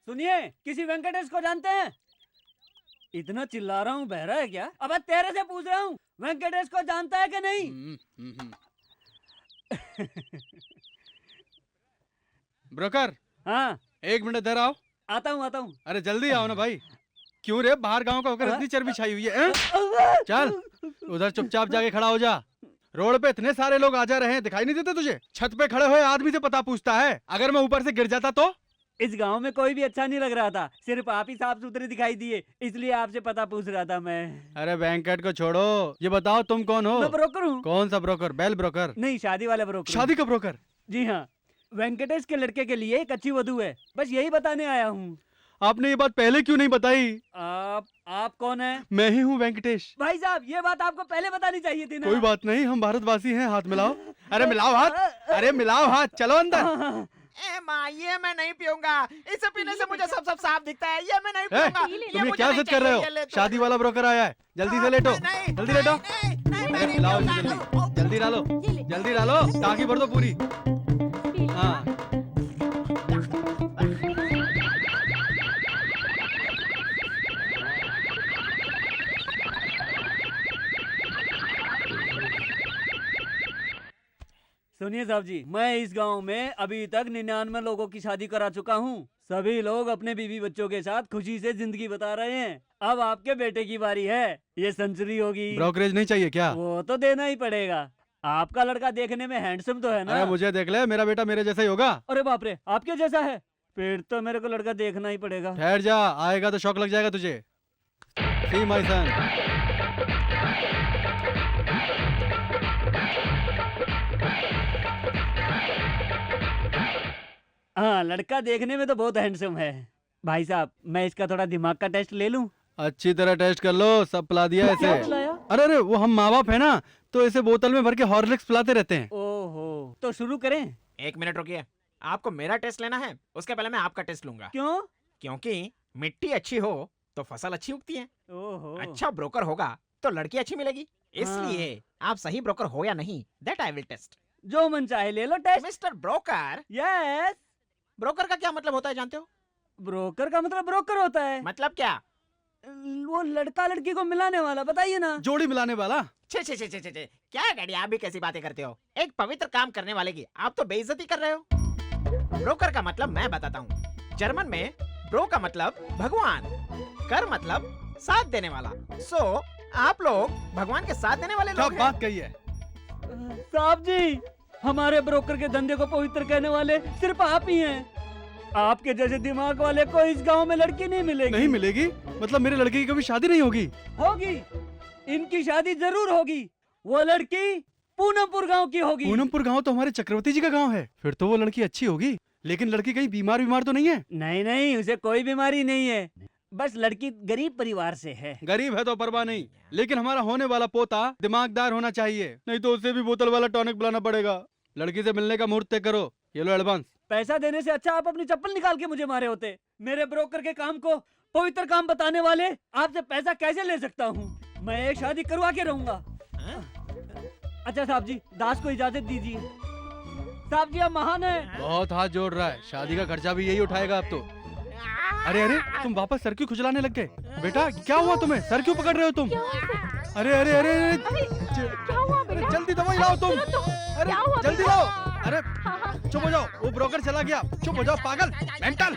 सुनिए, किसी वेंकटेश को जानते हैं? इतना चिल्ला रहा हूँ, बहरा है क्या? अब तेरे से पूछ रहा हूँ, वेंकटेश को जानता है कि नहीं? ब्रोकर, हाँ, 1 मिनट इधर आओ। आता हूँ। अरे जल्दी आओ ना भाई। क्यों रे, बाहर गांव का होकर इतनी चर्बी छाई हुई है? चल उधर चुपचाप जाके खड़ा हो जा। रोड पे इतने सारे लोग आ जा रहे हैं, दिखाई नहीं देते तुझे? छत पे खड़े हुए आदमी से पता पूछता है, अगर मैं ऊपर से गिर जाता तो? इस गांव में कोई भी अच्छा नहीं लग रहा था, सिर्फ आप ही साफ सुथरे दिखाई दिए, इसलिए आपसे पता पूछ रहा था मैं। अरे वेंकट को छोड़ो, ये बताओ तुम कौन हो? मैं ब्रोकर हूँ। कौन सा ब्रोकर? बैल ब्रोकर? नहीं, शादी वाला ब्रोकर। शादी का ब्रोकर? जी हाँ, वेंकटेश के लड़के के लिए एक अच्छी वधू है, बस यही बताने आया हूँ। आपने ये बात पहले क्यों नहीं बताई? आप कौन है? मैं ही हूँ वेंकटेश। भाई साहब, ये बात आपको पहले बतानी चाहिए थी ना। कोई बात नहीं, हम भारतवासी हैं, हाथ मिलाओ। अरे मिलाओ हाथ, अरे मिलाओ हाथ, चलो अंदर। ए माँ, ये मैं नहीं पीऊंगा, इसे पीने से मुझे सब साफ दिखता है, ये मैं नहीं पीऊंगा। तुम ये क्या जिद कर रहे हो? शादी वाला ब्रोकर आया है, जल्दी से लेटो, जल्दी लेटो। अरे पिलाओ इसे जल्दी, जल्दी डालो, जल्दी डालो, टाकी भर दो पूरी। हाँ सुनिए साहब जी, मैं इस गांव में अभी तक 99 लोगों की शादी करा चुका हूँ। सभी लोग अपने बीवी बच्चों के साथ खुशी से जिंदगी बता रहे हैं। अब आपके बेटे की बारी है, ये सेंचुरी होगी। ब्रोकरेज नहीं चाहिए क्या? वो तो देना ही पड़ेगा। आपका लड़का देखने में हैंडसम तो है ना? अरे मुझे देख ले, मेरा बेटा मेरे जैसा ही होगा। अरे बाप रे, आपके जैसा है? फिर तो मेरे को लड़का देखना ही पड़ेगा। ठहर जा, आएगा तो शौक लग जाएगा तुझे। See my son. हाँ, लड़का देखने में तो बहुत हैंडसम है। भाई साहब, मैं इसका थोड़ा दिमाग का टेस्ट ले लूं? अच्छी तरह टेस्ट कर लो, सब पिला दिया क्या ऐसे। पिलाया? अरे वो हम माँ बाप है ना, तो इसे बोतल में भर के हॉर्लिक्स पिलाते रहते हैं। ओहो, तो शुरू करें? 1 मिनट रुकिए, आपको मेरा टेस्ट लेना है, उसके पहले मैं आपका टेस्ट लूंगा। क्यों? क्योंकि मिट्टी अच्छी हो तो फसल अच्छी उगती है। ओहो, अच्छा ब्रोकर होगा तो लड़की अच्छी मिलेगी, इसलिए आप सही ब्रोकर हो या नहीं, दैट आई विल टेस्ट। जो मन चाहे ले लो test. Mister broker, yes. Broker का क्या मतलब होता है जानते हो? ब्रोकर का मतलब ब्रोकर होता है। मतलब क्या? वो लड़का लड़की को मिलाने वाला, बताइए ना। जोड़ी मिलाने वाला। छे छे छे छे छे छे, क्या डैडी आप भी कैसी बातें करते हो? एक पवित्र काम करने वाले की आप तो बेइज्जती कर रहे हो। ब्रोकर का मतलब मैं बताता हूँ। जर्मन में ब्रो का मतलब भगवान, कर मतलब साथ देने वाला। सो आप लोग भगवान के साथ देने वाले लोग सब हैं। बात कही है। साहब जी, हमारे ब्रोकर के धंधे को पवित्र कहने वाले सिर्फ आप ही हैं। आपके जैसे दिमाग वाले को इस गांव में लड़की नहीं मिलेगी। नहीं मिलेगी? मतलब मेरे लड़के की कभी शादी नहीं होगी? होगी, इनकी शादी जरूर होगी। वो लड़की पूनमपुर गांव की होगी। पूनमपुर गांव तो हमारे चक्रवर्ती जी का गांव है, फिर तो वो लड़की अच्छी होगी। लेकिन लड़की कहीं बीमार तो नहीं है? नहीं नहीं, उसे कोई बीमारी नहीं है, बस लड़की गरीब परिवार से है। गरीब है तो परवाह नहीं, लेकिन हमारा होने वाला पोता दिमागदार होना चाहिए, नहीं तो उसे भी बोतल वाला टॉनिक पिलाना पड़ेगा। लड़की से मिलने का मुहूर्त तय करो, ये लो एडवांस। पैसा देने से अच्छा आप अपनी चप्पल निकाल के मुझे मारे होते। मेरे ब्रोकर के काम को पवित्र काम बताने वाले आपसे पैसा कैसे ले सकता हूँ? मैं एक शादी करवा के रहूंगा। अच्छा साहब जी, दास को इजाजत दीजिए। साहब जी आप महान है। बहुत हाथ जोड़ रहा है, शादी का खर्चा भी यही उठाएगा अब तो। अरे अरे, तुम वापस सर क्यों खुजलाने लग गए? बेटा क्या हुआ तुम्हें? सर क्यों पकड़ रहे हो तुम? अरे अरे अरे, क्या हुआ बेटा? जल्दी दवाई लाओ तुम। अरे क्या हुआ जल्दी बेटा? लाओ। अरे चुप हो जाओ, वो ब्रोकर चला गया। चुप हो जाओ पागल, मेंटल।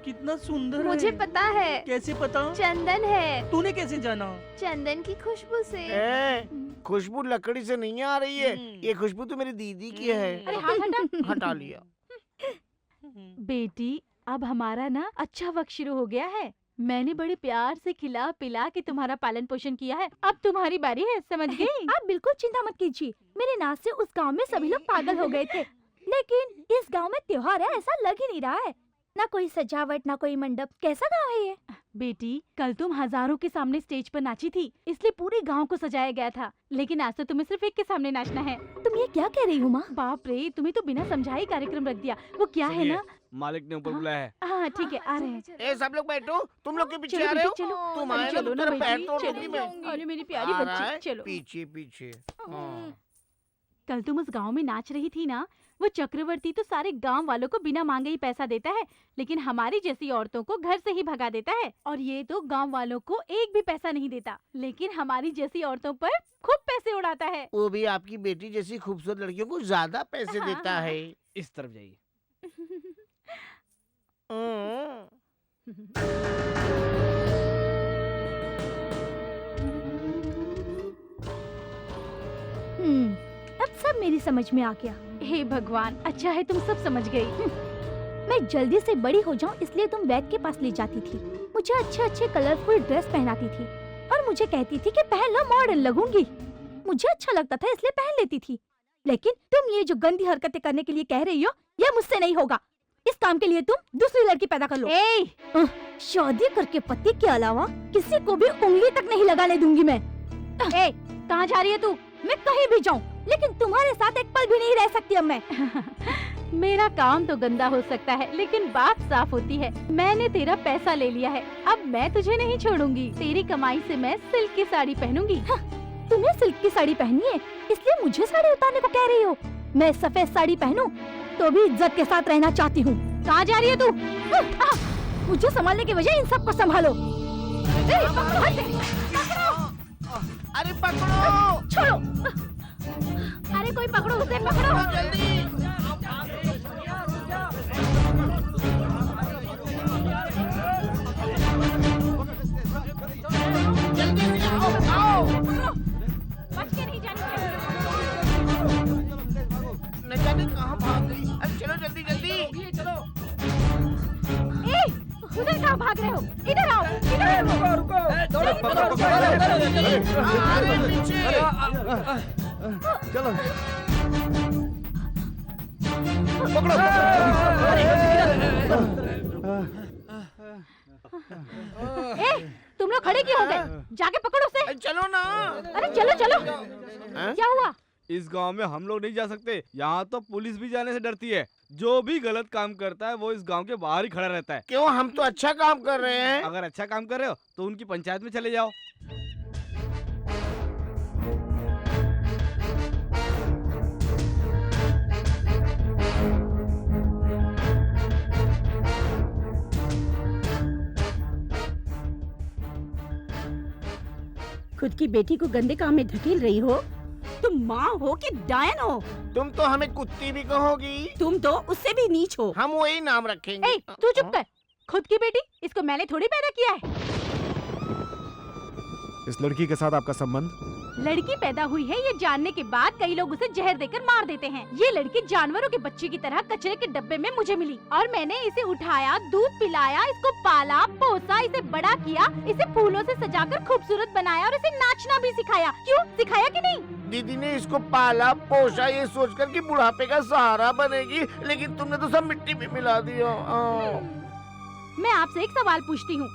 कितना सुंदर मुझे है। पता है, कैसे पता? चंदन है। तूने कैसे जाना? चंदन की खुशबू से। खुशबू लकड़ी से नहीं आ रही है, ये खुशबू तो मेरी दीदी की है। अरे हाथ हटा। हटा लिया। बेटी, अब हमारा ना अच्छा वक्त शुरू हो गया है। मैंने बड़े प्यार से खिला पिला के तुम्हारा पालन पोषण किया है, अब तुम्हारी बारी है, समझ गई? आप बिल्कुल चिंता मत कीजिए, मेरे नाच से उस गांव में सभी लोग पागल हो गए थे, लेकिन इस गांव में त्योहार है ऐसा लग ही नहीं रहा है। ना कोई सजावट, ना कोई मंडप, कैसा गांव है ये? बेटी, कल तुम हजारों के सामने स्टेज पर नाची थी, इसलिए पूरे गांव को सजाया गया था, लेकिन आज तो तुम्हें सिर्फ एक के सामने नाचना है। तुम ये क्या कह रही हो माँ? बाप रे, तुम्हें तो बिना समझाए कार्यक्रम रख दिया। वो क्या है ना? मालिक ने ऊपर बुलाया है। हाँ ठीक है, आ रहे हैं। ए सब लोग बैठो, तुम लोग के पीछे चलो आ रहे हो। बेटी, चलो। तुम अरे आए ना चलो तो ना तेरा पैर बेटी, तोड़ चलो। दूंगी मैं। अरे मेरी प्यारी आ रहा बच्ची, है, चलो। पीछे पीछे। हाँ। कल तुम उस गांव में नाच रही थी ना, वो चक्रवर्ती तो सारे गांव वालों को बिना मांगे ही पैसा देता है, लेकिन हमारी जैसी औरतों को घर से ही भगा देता है। और ये तो गांव वालों को एक भी पैसा नहीं देता, लेकिन हमारी जैसी औरतों पर खूब पैसे उड़ाता है। वो भी आपकी बेटी जैसी खूबसूरत लड़कियों को ज्यादा पैसे हाँ, देता हाँ। है। इस तरफ जाइए। अब सब मेरी समझ में आ गया। हे भगवान, अच्छा है तुम सब समझ गई। मैं जल्दी से बड़ी हो जाऊं इसलिए तुम वैद के पास ले जाती थी, मुझे अच्छे अच्छे कलरफुल ड्रेस पहनाती थी और मुझे कहती थी कि पहन लो मॉडर्न लगूंगी। मुझे अच्छा लगता था इसलिए पहन लेती थी, लेकिन तुम ये जो गंदी हरकतें करने के लिए कह रही हो ये मुझसे नहीं होगा। इस काम के लिए तुम दूसरी लड़की पैदा कर लो। शादी करके पति के अलावा किसी को भी उंगली तक नहीं लगाने दूंगी मैं। कहाँ जा रही है तू? मैं कहीं भी जाऊं, लेकिन तुम्हारे साथ एक पल भी नहीं रह सकती अब मैं। मेरा काम तो गंदा हो सकता है, लेकिन बात साफ होती है। मैंने तेरा पैसा ले लिया है, अब मैं तुझे नहीं छोड़ूंगी। तेरी कमाई से मैं सिल्क की साड़ी पहनूंगी। तुम्हें सिल्क की साड़ी पहननी है इसलिए मुझे साड़ी उतारने को कह रही हो? मैं सफेद साड़ी पहनूं तो भी इज्जत के साथ रहना चाहती हूँ। कहाँ जा रही है तू? मुझे संभालने की वजह इन सबको संभालो। अरे पकड़ो! छोड़ो! अरे कोई पकड़ो उसे, पकड़ो! जल्दी! जल्दी से आओ! बच के नहीं जानी चाहिए। न जाने कहाँ भाग गई। अरे चलो जल्दी जल्दी! चलो! उधर कहाँ भाग रहे हो? इधर आओ, इधर आओ। रुको। अरे पीछे! चलो तुम लोग खड़े क्यों हो गए? जाके पकड़ो उसे। चलो ना! अरे चलो चलो। हाँ? क्या हुआ? इस गांव में हम लोग नहीं जा सकते, यहाँ तो पुलिस भी जाने से डरती है। जो भी गलत काम करता है वो इस गांव के बाहर ही खड़ा रहता है। क्यों, हम तो अच्छा काम कर रहे हैं। अगर अच्छा काम कर रहे हो तो उनकी पंचायत में चले जाओ। खुद की बेटी को गंदे काम में धकेल रही हो? तुम माँ हो कि डायन हो? तुम तो हमें कुत्ती भी कहोगी। तुम तो उससे भी नीच हो। हम वही नाम रखेंगे। तू चुप कर। खुद की बेटी, इसको मैंने थोड़ी पैदा किया है। इस लड़की के साथ आपका संबंध? लड़की पैदा हुई है ये जानने के बाद कई लोग उसे जहर देकर मार देते हैं। ये लड़की जानवरों के बच्चे की तरह कचरे के डब्बे में मुझे मिली और मैंने इसे उठाया, दूध पिलाया, इसको पाला पोसा, इसे बड़ा किया, इसे फूलों से सजाकर खूबसूरत बनाया और इसे नाचना भी सिखाया। क्यों, सिखाया कि नहीं? दीदी ने इसको पाला पोसा ये सोचकर कि बुढ़ापे का सहारा बनेगी, लेकिन तुमने तो सब मिट्टी में मिला दिया। मैं आपसे एक सवाल पूछती हूँ।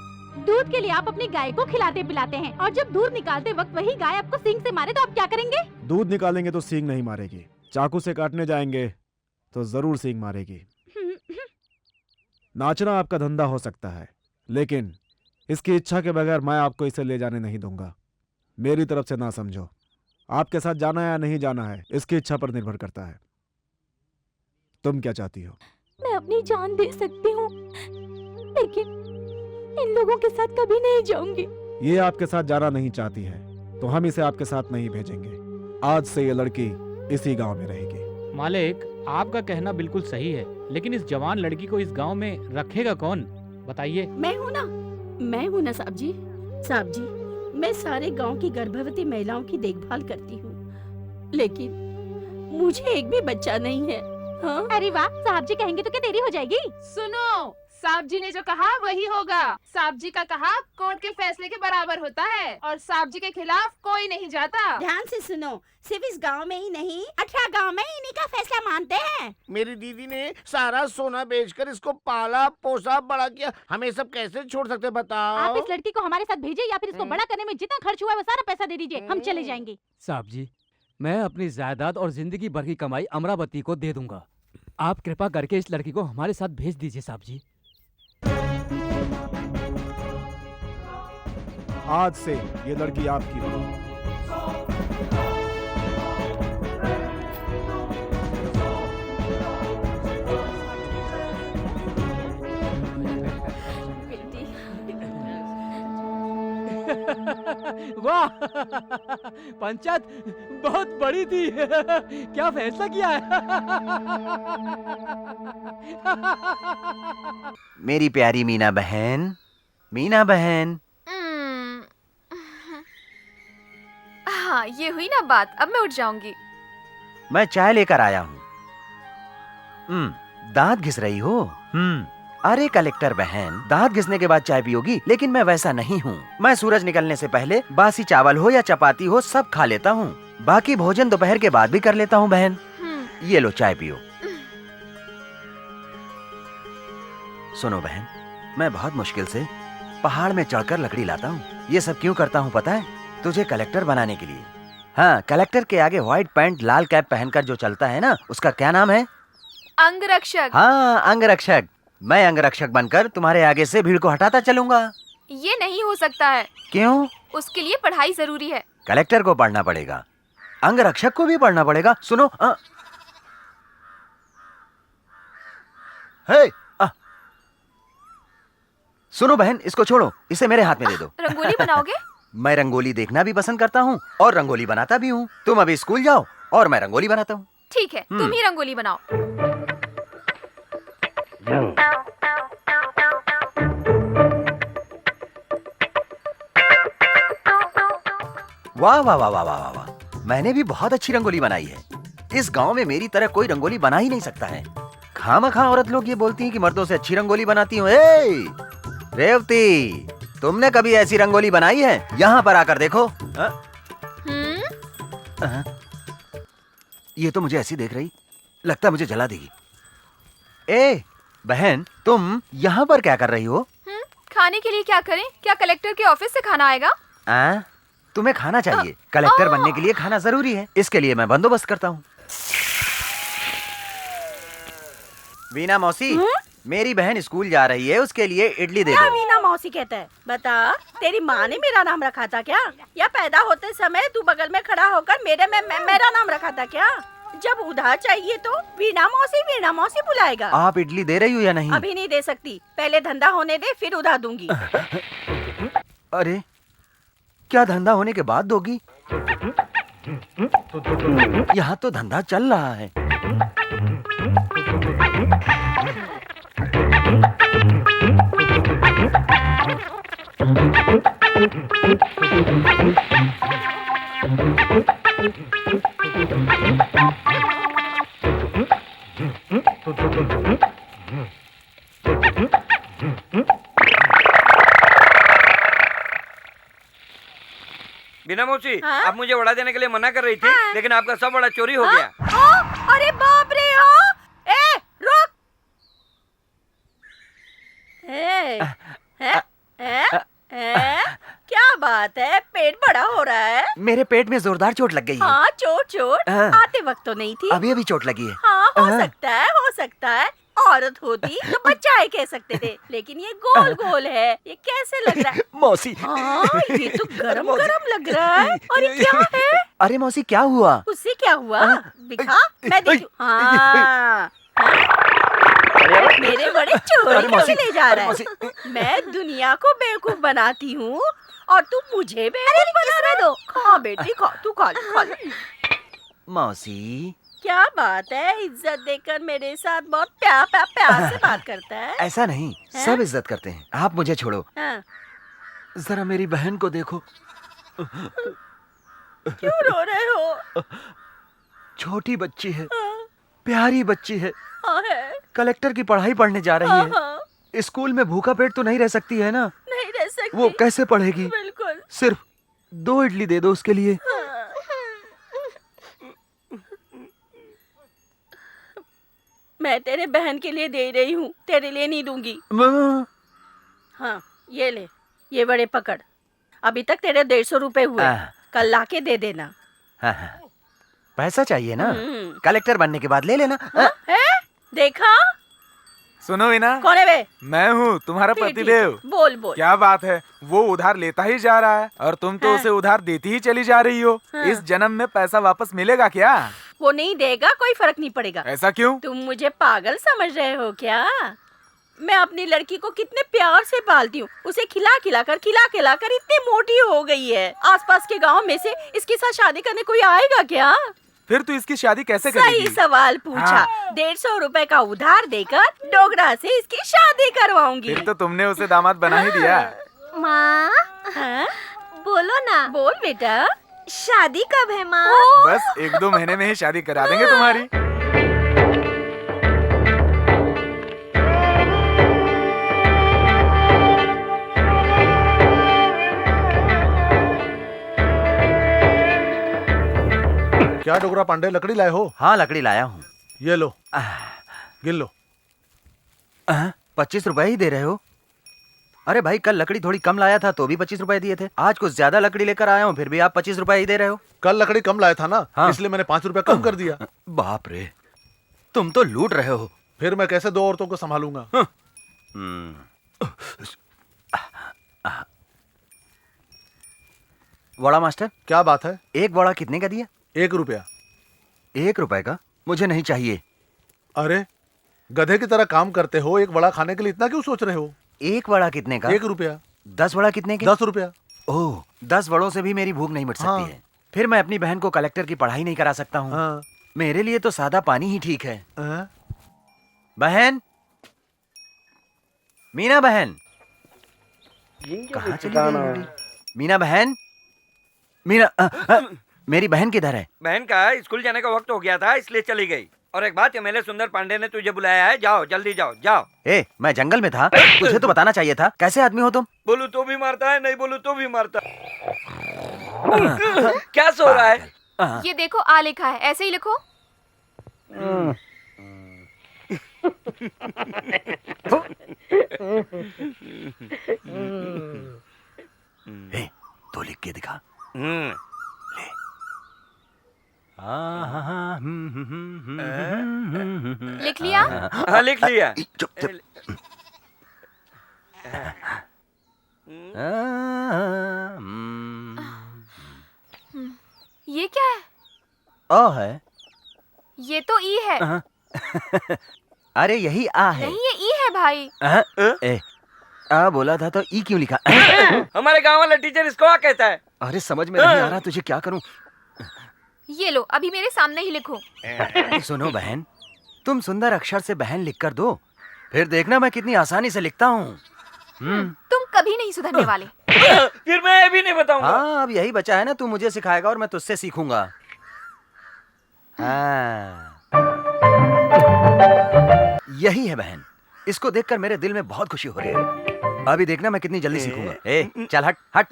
दूध के लिए आप अपनी गाय को खिलाते पिलाते हैं और जब दूध निकालते वक्त वही गाय आपको सींग से मारे तो आप क्या करेंगे? दूध निकालेंगे तो सींग नहीं मारेगी, चाकू से काटने जाएंगे तो जरूर सींग मारेगी। नाचना आपका धंधा हो सकता है, लेकिन इसकी इच्छा के बगैर मैं आपको इसे ले जाने नहीं दूंगा। मेरी तरफ से ना समझो। आपके साथ जाना है या नहीं जाना है इसकी इच्छा पर निर्भर करता है। तुम क्या चाहती हो? मैं अपनी जान दे सकती हूँ, लेकिन इन लोगों के साथ कभी नहीं जाऊंगी। ये आपके साथ जाना नहीं चाहती है तो हम इसे आपके साथ नहीं भेजेंगे। आज से ये लड़की इसी गांव में रहेगी। मालिक, आपका कहना बिल्कुल सही है, लेकिन इस जवान लड़की को इस गांव में रखेगा कौन, बताइए? मैं हूँ ना साहब जी। साहब जी, मैं सारे गांव की गर्भवती महिलाओं की देखभाल करती हूँ, लेकिन मुझे एक भी बच्चा नहीं है। हाँ? अरे वाह, साहब जी कहेंगे तो क्या देरी हो जाएगी? सुनो, साहब जी ने जो कहा वही होगा। साहब जी का कहा कोर्ट के फैसले के बराबर होता है और साहब जी के खिलाफ कोई नहीं जाता। ध्यान से सुनो, सिर्फ इस गांव में ही नहीं 18 गांव में इन्हीं का फैसला मानते हैं। मेरी दीदी ने सारा सोना बेचकर इसको पाला पोसा बड़ा किया, हमें सब कैसे छोड़ सकते बताओ? आप इस लड़की को हमारे साथ भेजिए या फिर इसको बड़ा करने में जितना खर्च हुआ है वो सारा पैसा दे दीजिए, हम चले जाएंगे। साहब जी, मैं अपनी जायदाद और जिंदगी भर की कमाई अमरावती को दे दूंगा। आप कृपा करके इस लड़की को हमारे साथ भेज दीजिए साहब जी। आज से ये लड़की आपकी होगी। वाह पंचायत बहुत बड़ी थी। क्या फैसला किया है? मेरी प्यारी मीना बहन, मीना बहन। हाँ, ये हुई ना बात, अब मैं उठ जाऊंगी। मैं चाय लेकर आया हूँ। दांत घिस रही हो? अरे कलेक्टर बहन, दांत घिसने के बाद चाय पियोगी, लेकिन मैं वैसा नहीं हूँ। मैं सूरज निकलने से पहले बासी चावल हो या चपाती हो सब खा लेता हूँ। बाकी भोजन दोपहर के बाद भी कर लेता हूँ बहन। ये लो चाय पियो। सुनो बहन, मैं बहुत मुश्किल से पहाड़ में चढ़कर लकड़ी लाता हूँ। ये सब क्यों करता हूँ पता है? तुझे कलेक्टर बनाने के लिए। हाँ, कलेक्टर के आगे व्हाइट पैंट लाल कैप पहनकर जो चलता है ना, उसका क्या नाम है? अंगरक्षक। हाँ, अंगरक्षक। मैं अंगरक्षक बनकर तुम्हारे आगे से भीड़ को हटाता चलूंगा। ये नहीं हो सकता है। क्यों? उसके लिए पढ़ाई जरूरी है। कलेक्टर को पढ़ना पड़ेगा, अंगरक्षक को भी पढ़ना पड़ेगा। सुनो हे, सुनो बहन, इसको छोड़ो, इसे मेरे हाथ में दे दो। रंगोली बनाओगे? मैं रंगोली देखना भी पसंद करता हूँ और रंगोली बनाता भी हूँ। तुम अभी स्कूल जाओ और मैं रंगोली बनाता हूँ। ठीक है, तुम ही रंगोली बनाओ। वाह वाह वाह वाह वाह वाह, मैंने भी बहुत अच्छी रंगोली बनाई है। इस गांव में मेरी तरह कोई रंगोली बना ही नहीं सकता है। खामखा औरत लोग ये बोलती हैं कि मर्दों से अच्छी रंगोली बनाती हूँ। रेवती, तुमने कभी ऐसी रंगोली बनाई है? यहाँ पर आकर देखो। ये तो मुझे ऐसी देख रही, लगता मुझे जला देगी। ए बहन, तुम यहाँ पर क्या कर रही हो? खाने के लिए क्या करें? क्या कलेक्टर के ऑफिस से खाना आएगा? तुम्हें खाना चाहिए। कलेक्टर बनने के लिए खाना जरूरी है, इसके लिए मैं बंदोबस्त करता हूँ। वीना मौसी, मेरी बहन स्कूल जा रही है, उसके लिए इडली दे दो। वीना मौसी कहता है। बता, तेरी माँ ने मेरा नाम रखा था क्या? या पैदा होते समय तू बगल में खड़ा होकर मेरा नाम रखा था क्या? जब उधार चाहिए तो वीना मौसी बुलाएगा। आप इडली दे रही हो या नहीं? अभी नहीं दे सकती, पहले धंधा होने दे, फिर उधार दूंगी। अरे, क्या धंधा होने के बाद दोगी? यहाँ तो धंधा चल रहा है। बिना मौसी, हाँ? आप मुझे वड़ा देने के लिए मना कर रही थी, लेकिन आपका सब वड़ा चोरी हो गया। अरे बाप रे! रुक! क्या बात है? पेट बड़ा हो रहा है? मेरे पेट में जोरदार चोट लग गई है। हाँ, चोट आते वक्त तो नहीं थी। अभी चोट लगी है। हाँ, हो सकता है। औरत होती तो बच्चा ही कह सकते थे, लेकिन ये गोल गोल है। ये कैसे लग रहा है? मौसी, ये तो गरम लग रहा है। और ये क्या है? अरे मौसी, क्या हुआ? उससे क्या हुआ? दिखा, मैं देखूं। हाँ, मेरे बड़े चोरी करके ले जा रहा है। मैं दुनिया को बेवकूफ बनाती हूँ और तू मुझे बेवकूफ बना रहा है। दो खा बेटी, खा, तू खा ले। मौसी, क्या बात है? इज्जत देकर मेरे साथ बहुत प्यार से बात करता है। ऐसा नहीं, सब इज्जत करते हैं। आप मुझे छोड़ो, जरा मेरी बहन को देखो। क्यों रो रहे हो? छोटी बच्ची है, प्यारी बच्ची है, है। कलेक्टर की पढ़ाई पढ़ने जा रही है। स्कूल में भूखा पेट तो नहीं रह सकती है ना? नहीं रह सकती। वो कैसे पढ़ेगी? बिल्कुल। सिर्फ 2 इडली दे दो उसके लिए। मैं तेरे बहन के लिए दे रही हूँ, तेरे लिए नहीं दूंगी। हाँ, ये ले, ये बड़े पकड़। अभी तक तेरे 150 रुपए हुए, कल लाके दे देना। पैसा चाहिए ना? कलेक्टर बनने के बाद ले लेना। देखा? सुनो वीना, कौन है वे? मैं हूँ तुम्हारा पतिदेव। बोल। क्या बात है, वो उधार लेता ही जा रहा है और तुम तो उसे उधार देती ही चली जा रही हो। इस जन्म में पैसा वापस मिलेगा क्या? वो नहीं देगा, कोई फर्क नहीं पड़ेगा। ऐसा क्यों? तुम मुझे पागल समझ रहे हो क्या? मैं अपनी लड़की को कितने प्यार से पालती हूँ। उसे खिला खिला कर इतनी मोटी हो गई है। आसपास के गांव में से इसके साथ शादी करने कोई आएगा क्या? फिर तू इसकी शादी कैसे करेगी? सही सवाल पूछा। 150 रुपए का उधार देकर डोगरा से इसकी शादी करवाऊंगी। फिर तो तुमने उसे दामाद बना ही दिया। माँ बोलो ना। बोल बेटा, शादी कब है माँ? बस 1-2 महीने में ही शादी करा देंगे तुम्हारी। क्या डोगरा पांडे, लकड़ी लाए हो? हाँ लकड़ी लाया हूँ। ये लो, गिन लो। 25 रुपए ही दे रहे हो? अरे भाई कल लकड़ी थोड़ी कम लाया था तो भी 25 रुपए दिए थे। आज कुछ ज्यादा लकड़ी लेकर आया हूँ फिर भी आप 25 रुपए ही दे रहे हो। कल लकड़ी कम लाया था ना, हाँ। इसलिए मैंने 5 रुपए कम कर दिया। बाप रे, तुम तो लूट रहे हो। फिर मैं कैसे 2 औरतों को संभालूंगा? वड़ा मास्टर, क्या बात है? एक वड़ा कितने का दिया? 1 रुपया। 1 रुपए का? मुझे नहीं चाहिए। अरे गधे की तरह काम करते हो, एक वड़ा खाने के लिए इतना क्यों सोच रहे हो? एक वड़ा कितने का? 1 रुपया। 10 वड़ा कितने के? 10 रुपया। ओह, 10 वड़ों से भी मेरी भूख नहीं मिट सकती है। फिर मैं अपनी बहन को कलेक्टर की पढ़ाई नहीं करा सकता हूँ। मेरे लिए तो सादा पानी ही ठीक है। बहन, मीना बहन, कहाँ चली गई? मीना बहन, मीना, मेरी बहन किधर है? बहन का स्कूल जाने का वक्त हो गया था इसलिए चली गई। और एक बात, एमएलए सुंदर पांडे ने तुझे बुलाया है, जाओ जल्दी जाओ जाओ। ए, मैं जंगल में था, तुझे तो बताना चाहिए था। कैसे आदमी हो तुम? बोलू तो भी मारता है, नहीं बोलू तो भी मारता है। क्या सो रहा है? ये देखो आ लिखा है, ऐसे ही लिखो। ए, तो लिख के दिखा। लिख लिया? हाँ लिख लिया। चुप चुप। ये क्या है? ओ है। ये तो ई है। अरे यही आ है। नहीं ये ई है भाई। ए, आ बोला था तो ई क्यों लिखा? हमारे गांव वाला टीचर इसको आ कहता है। अरे समझ में नहीं आ रहा, तुझे क्या करूं? ये लो, अभी मेरे सामने ही लिखो। सुनो बहन, तुम सुंदर अक्षर से बहन लिख कर दो, फिर देखना मैं कितनी आसानी से लिखता हूँ। तुम कभी नहीं सुधरने वाले। फिर मैं ये भी नहीं बताऊंगा। हाँ अब यही बचा है ना, तू मुझे सिखाएगा और मैं तुझसे सीखूंगा। हाँ यही है बहन, इसको देखकर मेरे दिल में बहुत खुशी हो रही है। अभी देखना मैं कितनी जल्दी सीखूंगा। ए चल हट हट।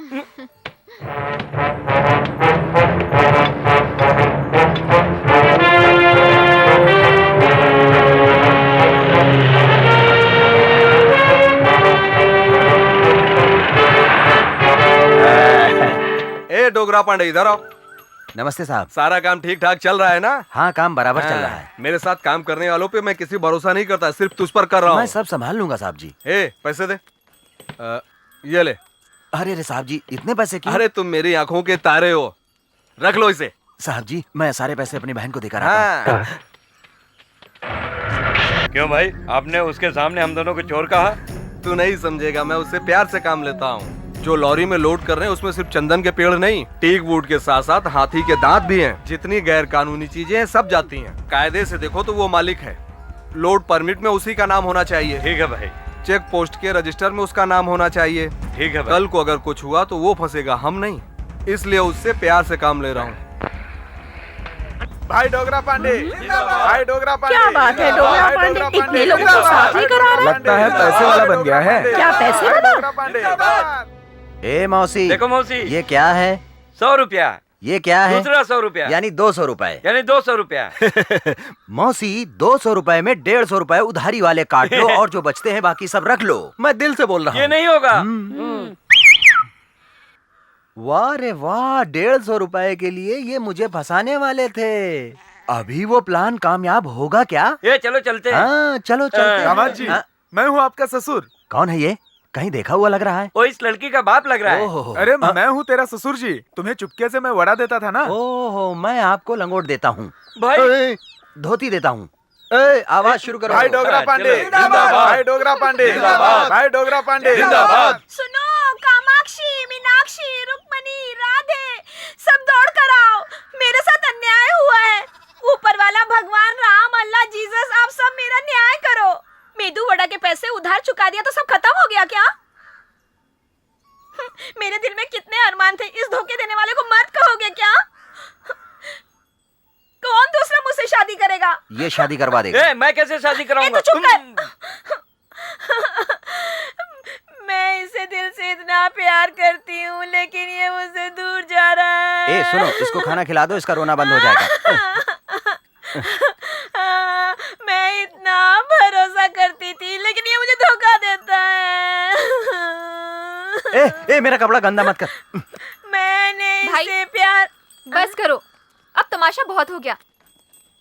ए डोगरा पांडे इधर आओ। नमस्ते साहब। सारा काम ठीक ठाक चल रहा है ना? हाँ काम बराबर चल रहा है। मेरे साथ काम करने वालों पे मैं किसी भरोसा नहीं करता, सिर्फ तुझ पर कर रहा हूँ। मैं सब संभाल लूंगा साहब जी। ए पैसे दे। ये ले। अरे रे साहब जी इतने पैसे क्यों? अरे तुम मेरी आंखों के तारे हो, रख लो इसे। साहब जी मैं सारे पैसे अपनी बहन को देकर आता हूं। क्यों भाई, आपने उसके सामने हम दोनों को चोर कहा? तू नहीं समझेगा, मैं उससे प्यार से काम लेता हूँ। जो लॉरी में लोड कर रहे हैं उसमें सिर्फ चंदन के पेड़ नहीं, टीक वुड के साथ साथ हाथी के दांत भी हैं। जितनी गैर कानूनी चीजें हैं सब जाती हैं। कायदे से देखो तो वो मालिक है। लोड परमिट में उसी का नाम होना चाहिए। ठीक है भाई। चेक पोस्ट के रजिस्टर में उसका नाम होना चाहिए। ठीक है भाई। कल को अगर कुछ हुआ तो वो फंसेगा, हम नहीं। इसलिए उससे प्यार से काम ले रहा हूँ। भाई डोगरा पांडे, भाई डोगरा पांडे। क्या बात है डोगरा पांडे, इतने लोगों को साथ लेकर आ रहा है। लगता है पैसे वाला बन गया है। क्या पैसे वाला? ए मौसी, देखो मौसी, ये क्या है? 100 रुपया। ये क्या है? दूसरा 100 रुपया। यानी 200 रुपए। यानी 200 रुपया। मौसी 200 रुपए में 150 रुपए उधारी वाले काट लो और जो बचते हैं बाकी सब रख लो। मैं दिल से बोल रहा हूँ। ये नहीं होगा। वाह रे वाह, 150 रुपए के लिए ये मुझे फंसाने वाले थे। अभी वो प्लान कामयाब होगा क्या? ये चलो चलते हैं। हाँ चलो चलते। दामाद जी, मैं हूँ आपका ससुर। कौन है ये? कहीं देखा हुआ लग रहा है। वो इस लड़की का बाप लग रहा है। अरे मैं हूँ तेरा ससुर जी, तुम्हें चुपके से मैं वड़ा देता था ना। ओहो, मैं आपको लंगोट देता हूँ। भाई धोती देता हूँ। आवाज शुरू करो। भाई डोगरा पांडे जिंदाबाद, भाई डोगरा पांडे जिंदाबाद, भाई डोगरा पांडे जिंदाबाद। सुनो, कामाक्षी, मीनाक्षी, रुक्मणी, राधे, सब दौड़ कर आओ। मेरे साथ अन्याय हुआ है। ऊपर वाला भगवान राम, अल्लाह, जीसस, आप सब मेरा न्याय करो। मेदू वड़ा के पैसे उधार चुका दिया तो सब खत्म हो गया क्या? मेरे दिल में कितने अरमान थे, इस धोखे देने वाले को मर्द कहोगे क्या? कौन दूसरा मुझसे शादी करेगा? ये शादी करवा देगा। मैं कैसे शादी कराऊंगा? तो चुप कर। मैं इसे दिल से इतना प्यार करती हूँ, लेकिन ये मुझसे दूर जा रहा है। सुनो, इसको खाना खिला दो, इसका रोना बंद हो जाएगा। मैं इतना भरोसा करती थी, लेकिन ये मुझे धोखा देता है। मेरा कपड़ा गंदा मत कर। मैंने इसे प्यार। बस करो, अब तमाशा बहुत हो गया।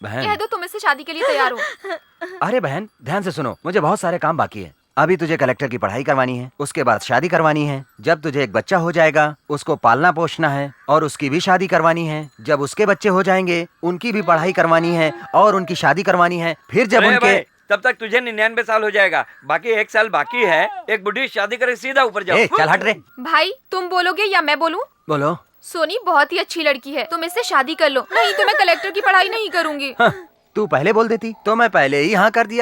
बहन, कह दो तुम इससे शादी के लिए तैयार हो। अरे बहन ध्यान से सुनो, मुझे बहुत सारे काम बाकी है। अभी तुझे कलेक्टर की पढ़ाई करवानी है, उसके बाद शादी करवानी है। जब तुझे एक बच्चा हो जाएगा, उसको पालना पोषना है और उसकी भी शादी करवानी है। जब उसके बच्चे हो जाएंगे, उनकी भी पढ़ाई करवानी है और उनकी शादी करवानी है। फिर जब उनके तब तक तुझे 99 साल हो जाएगा, बाकी 1 साल बाकी है। एक बुढ़ी शादी करे सीधा ऊपर जाओ। चल हट रे। भाई तुम बोलोगे या मैं बोलूं? बोलो। सोनी बहुत ही अच्छी लड़की है, तुम इससे शादी कर लो, नहीं तो मैं कलेक्टर की पढ़ाई नहीं करूंगी। तू पहले बोल देती तो मैं पहले ही हाँ कर दिया